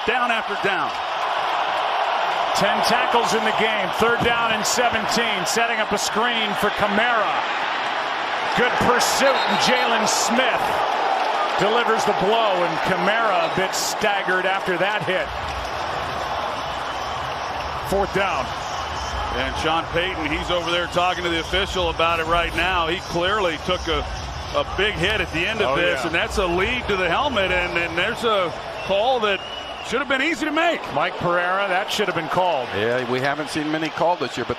down after down. 10 tackles in the game. 3rd down and 17. Setting up a screen for Kamara. Good pursuit, and Jaylon Smith delivers the blow, and Kamara a bit staggered after that hit. 4th down. And Sean Payton, he's over there talking to the official about it right now. He clearly took a big hit at the end of this, and that's a lead to the helmet, and there's a call that should have been easy to make. Mike Pereira, that should have been called. Yeah, we haven't seen many called this year, but